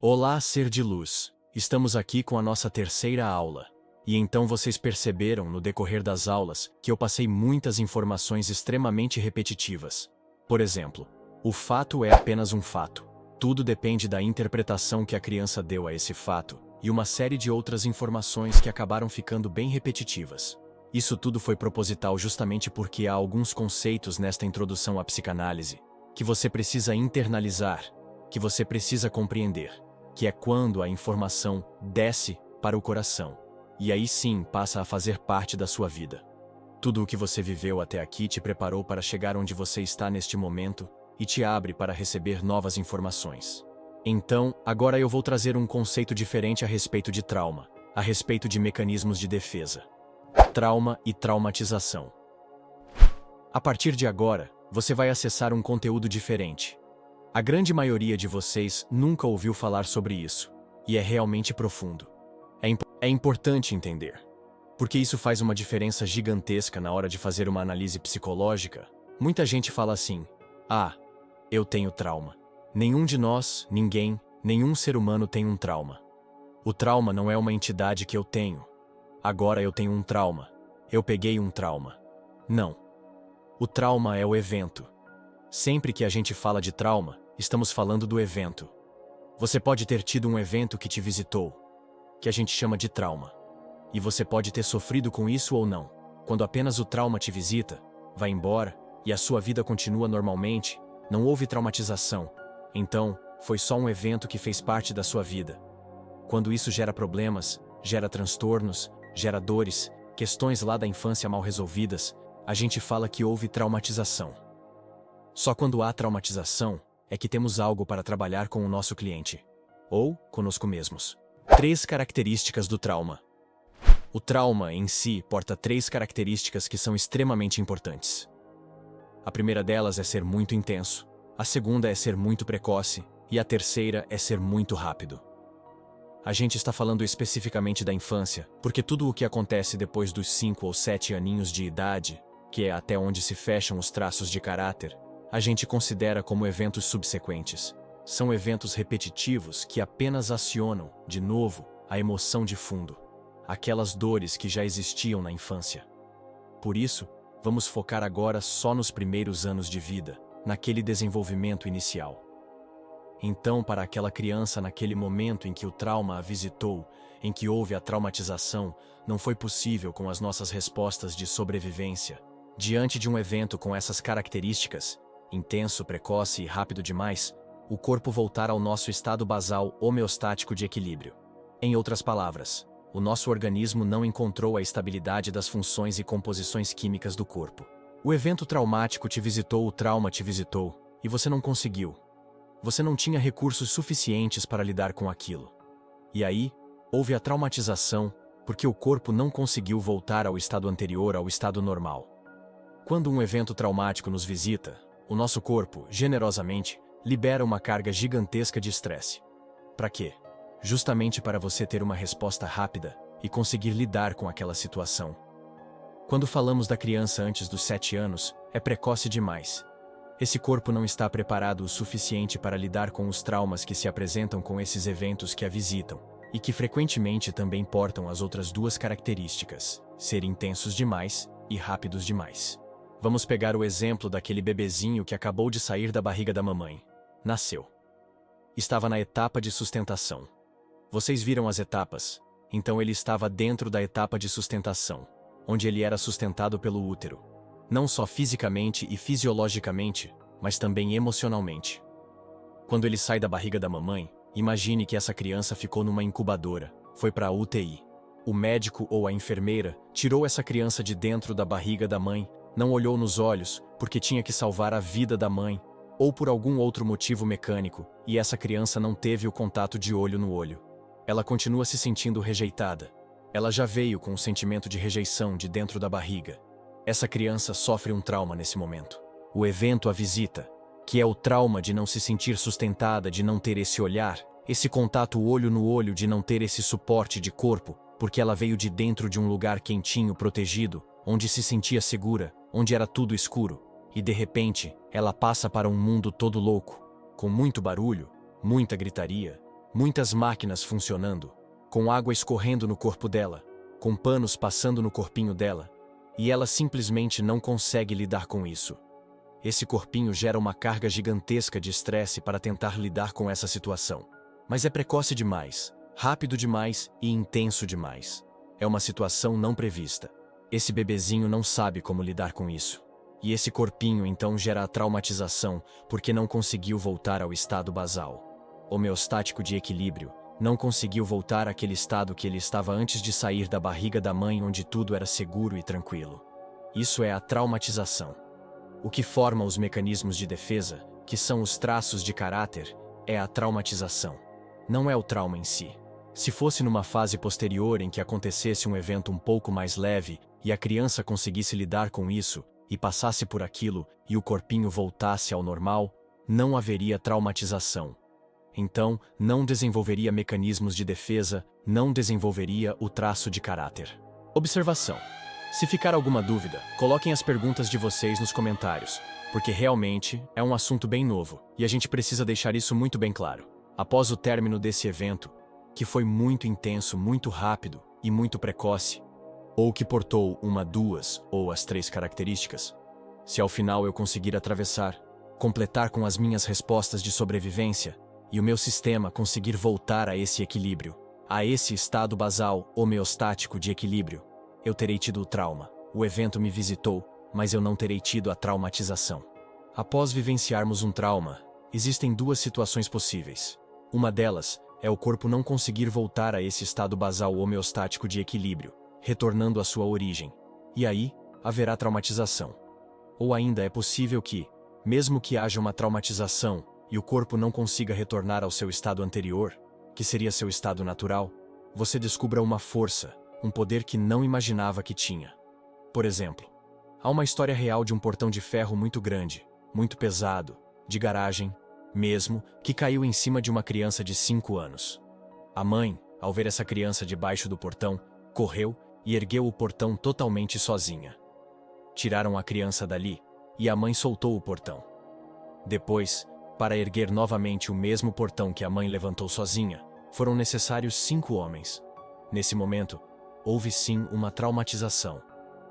Olá, ser de luz! Estamos aqui com a nossa terceira aula. E então vocês perceberam no decorrer das aulas que eu passei muitas informações extremamente repetitivas. Por exemplo, o fato é apenas um fato. Tudo depende da interpretação que a criança deu a esse fato, e uma série de outras informações que acabaram ficando bem repetitivas. Isso tudo foi proposital justamente porque há alguns conceitos nesta introdução à psicanálise que você precisa internalizar, que você precisa compreender, que é quando a informação desce para o coração, e aí sim passa a fazer parte da sua vida. Tudo o que você viveu até aqui te preparou para chegar onde você está neste momento e te abre para receber novas informações. Então, agora eu vou trazer um conceito diferente a respeito de trauma, a respeito de mecanismos de defesa. Trauma e traumatização. A partir de agora, você vai acessar um conteúdo diferente. A grande maioria de vocês nunca ouviu falar sobre isso, e é realmente profundo. É importante entender, porque isso faz uma diferença gigantesca na hora de fazer uma análise psicológica. Muita gente fala assim: ah, eu tenho trauma. Nenhum de nós, ninguém, nenhum ser humano tem um trauma. O trauma não é uma entidade que eu tenho. Agora eu tenho um trauma. Eu peguei um trauma. Não. O trauma é o evento. Sempre que a gente fala de trauma, estamos falando do evento. Você pode ter tido um evento que te visitou, que a gente chama de trauma. E você pode ter sofrido com isso ou não. Quando apenas o trauma te visita, vai embora, e a sua vida continua normalmente, não houve traumatização. Então, foi só um evento que fez parte da sua vida. Quando isso gera problemas, gera transtornos, gera dores, questões lá da infância mal resolvidas, a gente fala que houve traumatização. Só quando há traumatização é que temos algo para trabalhar com o nosso cliente, ou conosco mesmos. 3 características do trauma. O trauma em si porta 3 características que são extremamente importantes. A primeira delas é ser muito intenso, a segunda é ser muito precoce e a terceira é ser muito rápido. A gente está falando especificamente da infância, porque tudo o que acontece depois dos 5 ou 7 aninhos de idade, que é até onde se fecham os traços de caráter, a gente considera como eventos subsequentes. São eventos repetitivos que apenas acionam, de novo, a emoção de fundo, aquelas dores que já existiam na infância. Por isso, vamos focar agora só nos primeiros anos de vida, naquele desenvolvimento inicial. Então, para aquela criança naquele momento em que o trauma a visitou, em que houve a traumatização, não foi possível com as nossas respostas de sobrevivência. Diante de um evento com essas características, intenso, precoce e rápido demais, o corpo voltar ao nosso estado basal homeostático de equilíbrio. Em outras palavras, o nosso organismo não encontrou a estabilidade das funções e composições químicas do corpo. O evento traumático te visitou, o trauma te visitou, e você não conseguiu. Você não tinha recursos suficientes para lidar com aquilo. E aí, houve a traumatização, porque o corpo não conseguiu voltar ao estado anterior, ao estado normal. Quando um evento traumático nos visita, o nosso corpo, generosamente, libera uma carga gigantesca de estresse. Para quê? Justamente para você ter uma resposta rápida e conseguir lidar com aquela situação. Quando falamos da criança antes dos 7 anos, é precoce demais. Esse corpo não está preparado o suficiente para lidar com os traumas que se apresentam com esses eventos que a visitam, e que frequentemente também portam as outras 2 características, ser intensos demais e rápidos demais. Vamos pegar o exemplo daquele bebezinho que acabou de sair da barriga da mamãe. Nasceu. Estava na etapa de sustentação. Vocês viram as etapas? Então ele estava dentro da etapa de sustentação, onde ele era sustentado pelo útero. Não só fisicamente e fisiologicamente, mas também emocionalmente. Quando ele sai da barriga da mamãe, imagine que essa criança ficou numa incubadora, foi para a UTI. O médico ou a enfermeira tirou essa criança de dentro da barriga da mãe, não olhou nos olhos, porque tinha que salvar a vida da mãe, ou por algum outro motivo mecânico, e essa criança não teve o contato de olho no olho. Ela continua se sentindo rejeitada. Ela já veio com um sentimento de rejeição de dentro da barriga. Essa criança sofre um trauma nesse momento. O evento a visita, que é o trauma de não se sentir sustentada, de não ter esse olhar, esse contato olho no olho, de não ter esse suporte de corpo, porque ela veio de dentro de um lugar quentinho, protegido, onde se sentia segura, onde era tudo escuro, e de repente, ela passa para um mundo todo louco, com muito barulho, muita gritaria, muitas máquinas funcionando, com água escorrendo no corpo dela, com panos passando no corpinho dela, e ela simplesmente não consegue lidar com isso. Esse corpinho gera uma carga gigantesca de estresse para tentar lidar com essa situação. Mas é precoce demais, rápido demais e intenso demais. É uma situação não prevista. Esse bebezinho não sabe como lidar com isso. E esse corpinho então gera a traumatização porque não conseguiu voltar ao estado basal, homeostático de equilíbrio, não conseguiu voltar àquele estado que ele estava antes de sair da barriga da mãe onde tudo era seguro e tranquilo. Isso é a traumatização. O que forma os mecanismos de defesa, que são os traços de caráter, é a traumatização. Não é o trauma em si. Se fosse numa fase posterior em que acontecesse um evento um pouco mais leve e a criança conseguisse lidar com isso e passasse por aquilo e o corpinho voltasse ao normal, não haveria traumatização. Então, não desenvolveria mecanismos de defesa, não desenvolveria o traço de caráter. Observação. Se ficar alguma dúvida, coloquem as perguntas de vocês nos comentários, porque realmente é um assunto bem novo e a gente precisa deixar isso muito bem claro. Após o término desse evento, que foi muito intenso, muito rápido e muito precoce, ou que portou uma, duas ou as três características, se ao final eu conseguir atravessar, completar com as minhas respostas de sobrevivência e o meu sistema conseguir voltar a esse equilíbrio, a esse estado basal homeostático de equilíbrio, eu terei tido o trauma. O evento me visitou, mas eu não terei tido a traumatização. Após vivenciarmos um trauma, existem duas situações possíveis. Uma delas é o corpo não conseguir voltar a esse estado basal homeostático de equilíbrio, retornando à sua origem. E aí, haverá traumatização. Ou ainda é possível que, mesmo que haja uma traumatização e o corpo não consiga retornar ao seu estado anterior, que seria seu estado natural, você descubra uma força, um poder que não imaginava que tinha. Por exemplo, há uma história real de um portão de ferro muito grande, muito pesado, de garagem, mesmo, que caiu em cima de uma criança de 5 anos. A mãe, ao ver essa criança debaixo do portão, correu e ergueu o portão totalmente sozinha. Tiraram a criança dali e a mãe soltou o portão. Depois, para erguer novamente o mesmo portão que a mãe levantou sozinha, foram necessários 5 homens. Nesse momento, houve sim uma traumatização.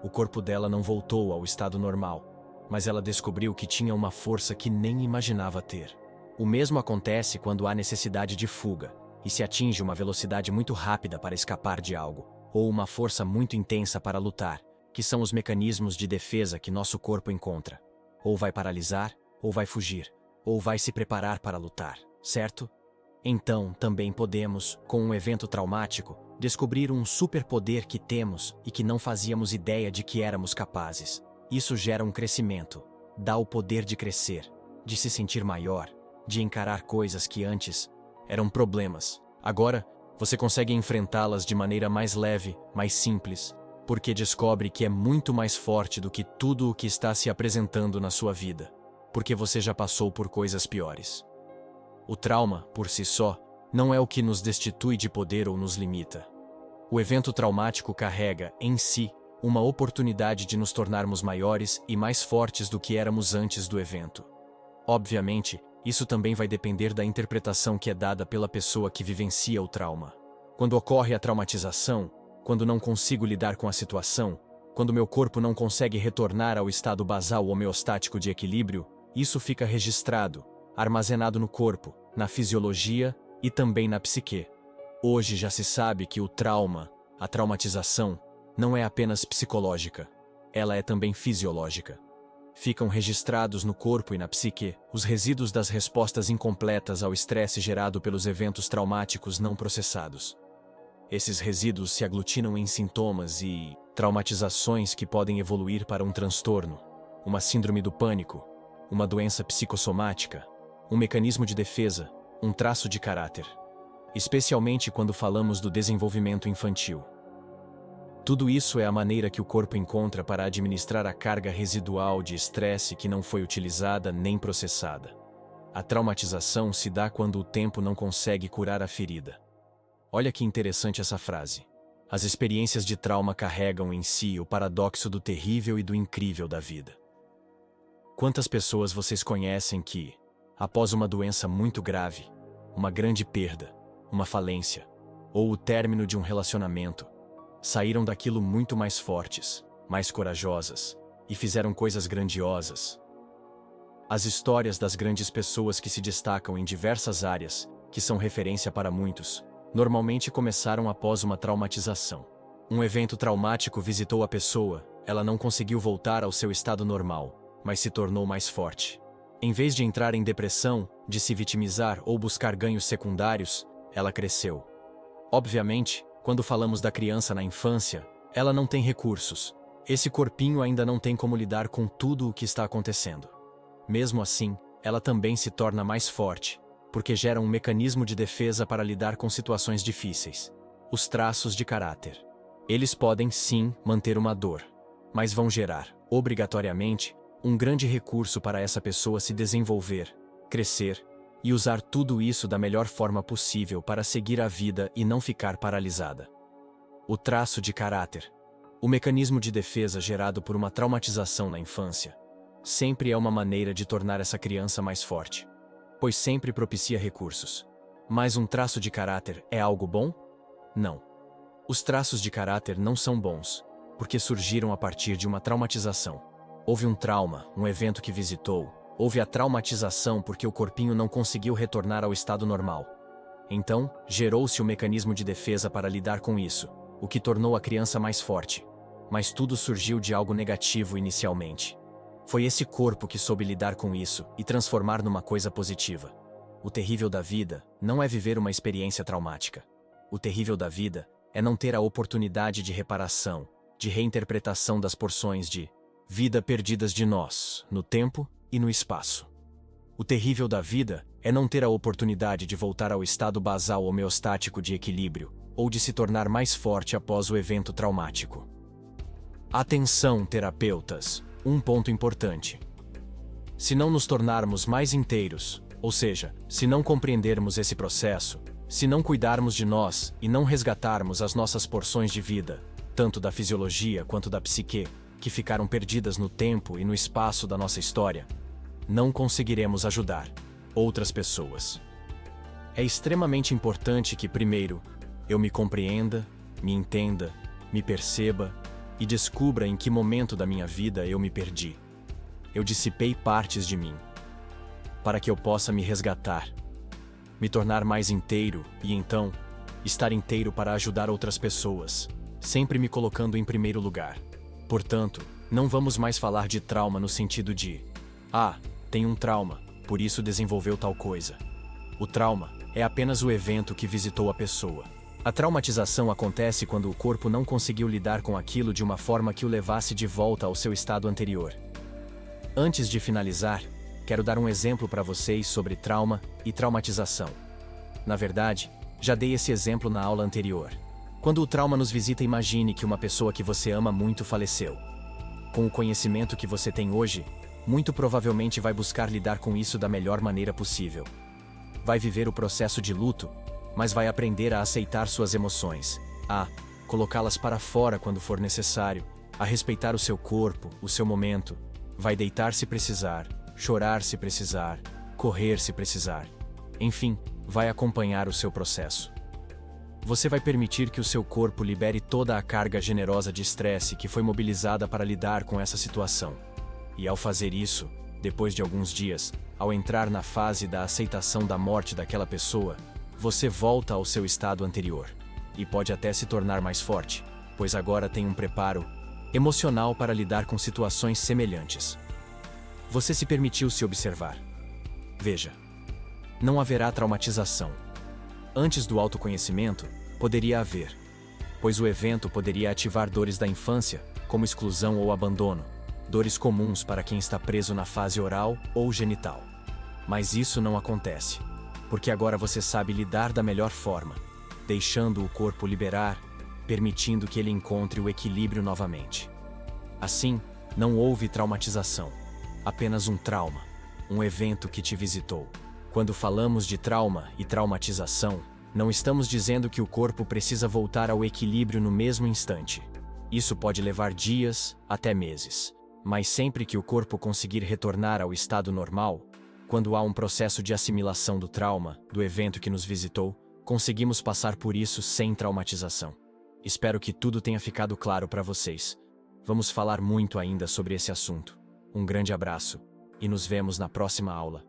O corpo dela não voltou ao estado normal, mas ela descobriu que tinha uma força que nem imaginava ter. O mesmo acontece quando há necessidade de fuga, e se atinge uma velocidade muito rápida para escapar de algo, ou uma força muito intensa para lutar, que são os mecanismos de defesa que nosso corpo encontra. Ou vai paralisar, ou vai fugir, ou vai se preparar para lutar, certo? Então, também podemos, com um evento traumático, descobrir um superpoder que temos e que não fazíamos ideia de que éramos capazes. Isso gera um crescimento, dá o poder de crescer, de se sentir maior, de encarar coisas que antes eram problemas. Agora, você consegue enfrentá-las de maneira mais leve, mais simples, porque descobre que é muito mais forte do que tudo o que está se apresentando na sua vida, porque você já passou por coisas piores. O trauma, por si só, não é o que nos destitui de poder ou nos limita. O evento traumático carrega, em si, uma oportunidade de nos tornarmos maiores e mais fortes do que éramos antes do evento. Obviamente, isso também vai depender da interpretação que é dada pela pessoa que vivencia o trauma. Quando ocorre a traumatização, quando não consigo lidar com a situação, quando meu corpo não consegue retornar ao estado basal homeostático de equilíbrio, isso fica registrado, armazenado no corpo, na fisiologia e também na psique. Hoje já se sabe que o trauma, a traumatização, não é apenas psicológica, ela é também fisiológica. Ficam registrados no corpo e na psique os resíduos das respostas incompletas ao estresse gerado pelos eventos traumáticos não processados. Esses resíduos se aglutinam em sintomas e traumatizações que podem evoluir para um transtorno, uma síndrome do pânico, uma doença psicossomática, um mecanismo de defesa, um traço de caráter. Especialmente quando falamos do desenvolvimento infantil. Tudo isso é a maneira que o corpo encontra para administrar a carga residual de estresse que não foi utilizada nem processada. A traumatização se dá quando o tempo não consegue curar a ferida. Olha que interessante essa frase. As experiências de trauma carregam em si o paradoxo do terrível e do incrível da vida. Quantas pessoas vocês conhecem que, após uma doença muito grave, uma grande perda, uma falência, ou o término de um relacionamento, saíram daquilo muito mais fortes, mais corajosas, e fizeram coisas grandiosas. As histórias das grandes pessoas que se destacam em diversas áreas, que são referência para muitos, normalmente começaram após uma traumatização. Um evento traumático visitou a pessoa, ela não conseguiu voltar ao seu estado normal, mas se tornou mais forte. Em vez de entrar em depressão, de se vitimizar ou buscar ganhos secundários, ela cresceu. Obviamente, quando falamos da criança na infância, ela não tem recursos. Esse corpinho ainda não tem como lidar com tudo o que está acontecendo. Mesmo assim, ela também se torna mais forte, porque gera um mecanismo de defesa para lidar com situações difíceis. Os traços de caráter. Eles podem, sim, manter uma dor, mas vão gerar, obrigatoriamente, um grande recurso para essa pessoa se desenvolver, crescer e usar tudo isso da melhor forma possível para seguir a vida e não ficar paralisada. O traço de caráter. O mecanismo de defesa gerado por uma traumatização na infância sempre é uma maneira de tornar essa criança mais forte, pois sempre propicia recursos. Mas um traço de caráter é algo bom? Não. Os traços de caráter não são bons, porque surgiram a partir de uma traumatização. Houve um trauma, um evento que visitou, houve a traumatização porque o corpinho não conseguiu retornar ao estado normal. Então, gerou-se o mecanismo de defesa para lidar com isso, o que tornou a criança mais forte. Mas tudo surgiu de algo negativo inicialmente. Foi esse corpo que soube lidar com isso e transformar numa coisa positiva. O terrível da vida não é viver uma experiência traumática. O terrível da vida é não ter a oportunidade de reparação, de reinterpretação das porções de vida perdidas de nós, no tempo e no espaço. O terrível da vida é não ter a oportunidade de voltar ao estado basal homeostático de equilíbrio, ou de se tornar mais forte após o evento traumático. Atenção, terapeutas! Um ponto importante. Se não nos tornarmos mais inteiros, ou seja, se não compreendermos esse processo, se não cuidarmos de nós e não resgatarmos as nossas porções de vida, tanto da fisiologia quanto da psique, que ficaram perdidas no tempo e no espaço da nossa história, não conseguiremos ajudar outras pessoas. É extremamente importante que, primeiro, eu me compreenda, me entenda, me perceba e descubra em que momento da minha vida eu me perdi. Eu dissipei partes de mim, para que eu possa me resgatar, me tornar mais inteiro e então, estar inteiro para ajudar outras pessoas, sempre me colocando em primeiro lugar. Portanto, não vamos mais falar de trauma no sentido de tem um trauma, por isso desenvolveu tal coisa. O trauma é apenas o evento que visitou a pessoa. A traumatização acontece quando o corpo não conseguiu lidar com aquilo de uma forma que o levasse de volta ao seu estado anterior. Antes de finalizar, quero dar um exemplo para vocês sobre trauma e traumatização. Na verdade, já dei esse exemplo na aula anterior. Quando o trauma nos visita, imagine que uma pessoa que você ama muito faleceu. Com o conhecimento que você tem hoje, muito provavelmente vai buscar lidar com isso da melhor maneira possível. Vai viver o processo de luto, mas vai aprender a aceitar suas emoções, a colocá-las para fora quando for necessário, a respeitar o seu corpo, o seu momento. Vai deitar se precisar, chorar se precisar, correr se precisar. Enfim, vai acompanhar o seu processo. Você vai permitir que o seu corpo libere toda a carga generosa de estresse que foi mobilizada para lidar com essa situação. E ao fazer isso, depois de alguns dias, ao entrar na fase da aceitação da morte daquela pessoa, você volta ao seu estado anterior. E pode até se tornar mais forte, pois agora tem um preparo emocional para lidar com situações semelhantes. Você se permitiu se observar. Veja, não haverá traumatização. Antes do autoconhecimento, poderia haver, pois o evento poderia ativar dores da infância, como exclusão ou abandono, dores comuns para quem está preso na fase oral ou genital. Mas isso não acontece, porque agora você sabe lidar da melhor forma, deixando o corpo liberar, permitindo que ele encontre o equilíbrio novamente. Assim, não houve traumatização, apenas um trauma, um evento que te visitou. Quando falamos de trauma e traumatização, não estamos dizendo que o corpo precisa voltar ao equilíbrio no mesmo instante. Isso pode levar dias, até meses. Mas sempre que o corpo conseguir retornar ao estado normal, quando há um processo de assimilação do trauma, do evento que nos visitou, Conseguimos passar por isso sem traumatização. Espero que tudo tenha ficado claro para vocês. Vamos falar muito ainda sobre esse assunto. Um grande abraço e nos vemos na próxima aula.